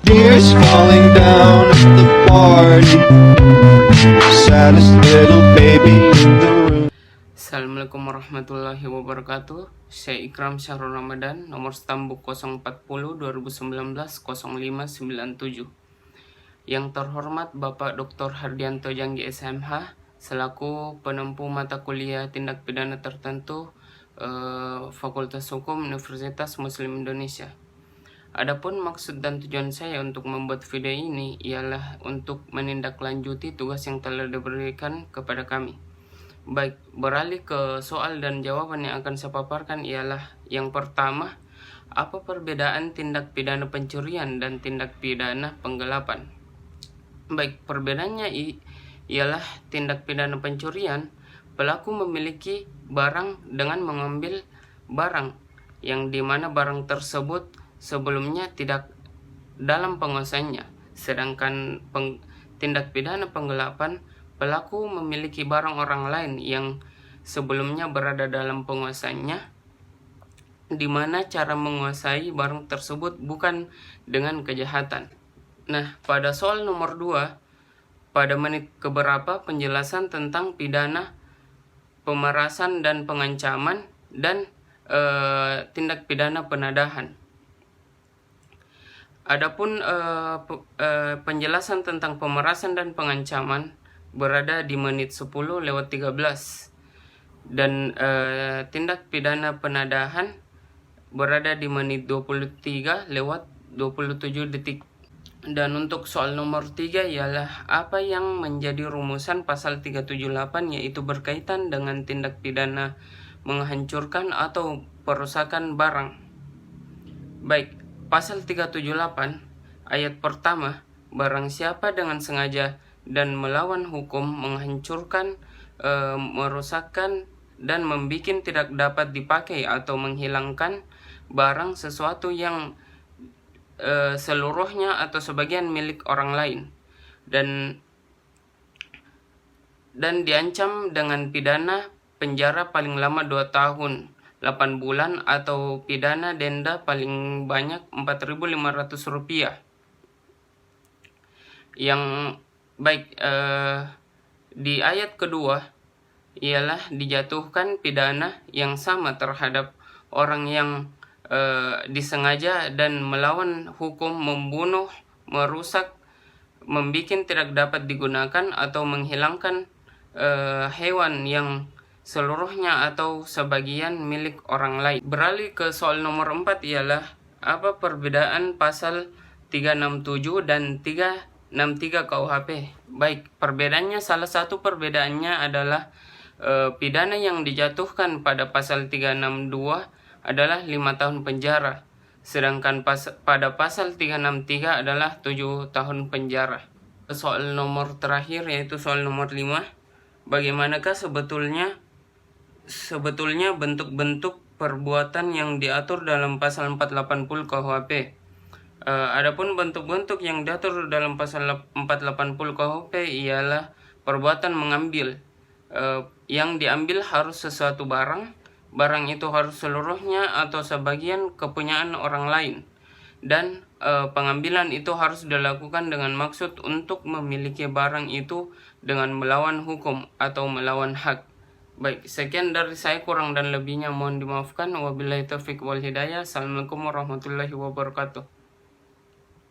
Tears falling down at the party. Saddest little baby in the room. Assalamualaikum warahmatullahi wabarakatuh. Saya Ikram Syahrul Ramadan, nomor stambuk 040 2019 0597. Yang terhormat Bapak Dr. Hardianto Janggi SMH selaku penempuh mata kuliah tindak pidana tertentu Fakultas Hukum Universitas Muslim Indonesia. Adapun maksud dan tujuan saya untuk membuat video ini ialah untuk menindaklanjuti tugas yang telah diberikan kepada kami. Baik, beralih ke soal dan jawaban yang akan saya paparkan ialah yang pertama, apa perbedaan tindak pidana pencurian dan tindak pidana penggelapan? Baik, perbedaannya ialah tindak pidana pencurian, pelaku memiliki barang dengan mengambil barang yang dimana barang tersebut sebelumnya tidak dalam penguasanya. Sedangkan tindak pidana penggelapan, pelaku memiliki barang orang lain yang sebelumnya berada dalam penguasanya, di mana cara menguasai barang tersebut bukan dengan kejahatan. Nah, pada soal nomor 2, pada menit keberapa penjelasan tentang pidana pemerasan dan pengancaman dan tindak pidana penadahan. Adapun penjelasan tentang pemerasan dan pengancaman berada di menit 10:13 dan tindak pidana penadahan berada di menit 23:27 detik. Dan untuk soal nomor 3 ialah apa yang menjadi rumusan pasal 378, yaitu berkaitan dengan tindak pidana menghancurkan atau perusakan barang. Baik, pasal 378 ayat pertama, barang siapa dengan sengaja dan melawan hukum menghancurkan, merusakkan dan membikin tidak dapat dipakai atau menghilangkan barang sesuatu yang seluruhnya atau sebagian milik orang lain dan diancam dengan pidana penjara paling lama 2 tahun 8 bulan atau pidana denda paling banyak Rp4.500. Yang baik, di ayat kedua ialah dijatuhkan pidana yang sama terhadap orang yang disengaja dan melawan hukum membunuh, merusak, membikin tidak dapat digunakan atau menghilangkan hewan yang seluruhnya atau sebagian milik orang lain. Beralih ke soal nomor 4 ialah apa perbedaan pasal 367 dan 363 KUHP. Baik, perbedaannya, salah satu perbedaannya adalah pidana yang dijatuhkan pada pasal 362 adalah 5 tahun penjara, sedangkan pada pasal 363 adalah 7 tahun penjara. Soal nomor terakhir yaitu soal nomor 5, bagaimanakah sebetulnya bentuk-bentuk perbuatan yang diatur dalam pasal 480 KUHP. Adapun bentuk-bentuk yang diatur dalam pasal 480 KUHP ialah perbuatan mengambil. Yang diambil harus sesuatu barang itu harus seluruhnya atau sebagian kepunyaan orang lain, dan pengambilan itu harus dilakukan dengan maksud untuk memiliki barang itu dengan melawan hukum atau melawan hak. Baik, sekian dari saya, kurang dan lebihnya mohon dimaafkan. Wabillahi taufiq wal hidayah. Assalamualaikum warahmatullahi wabarakatuh.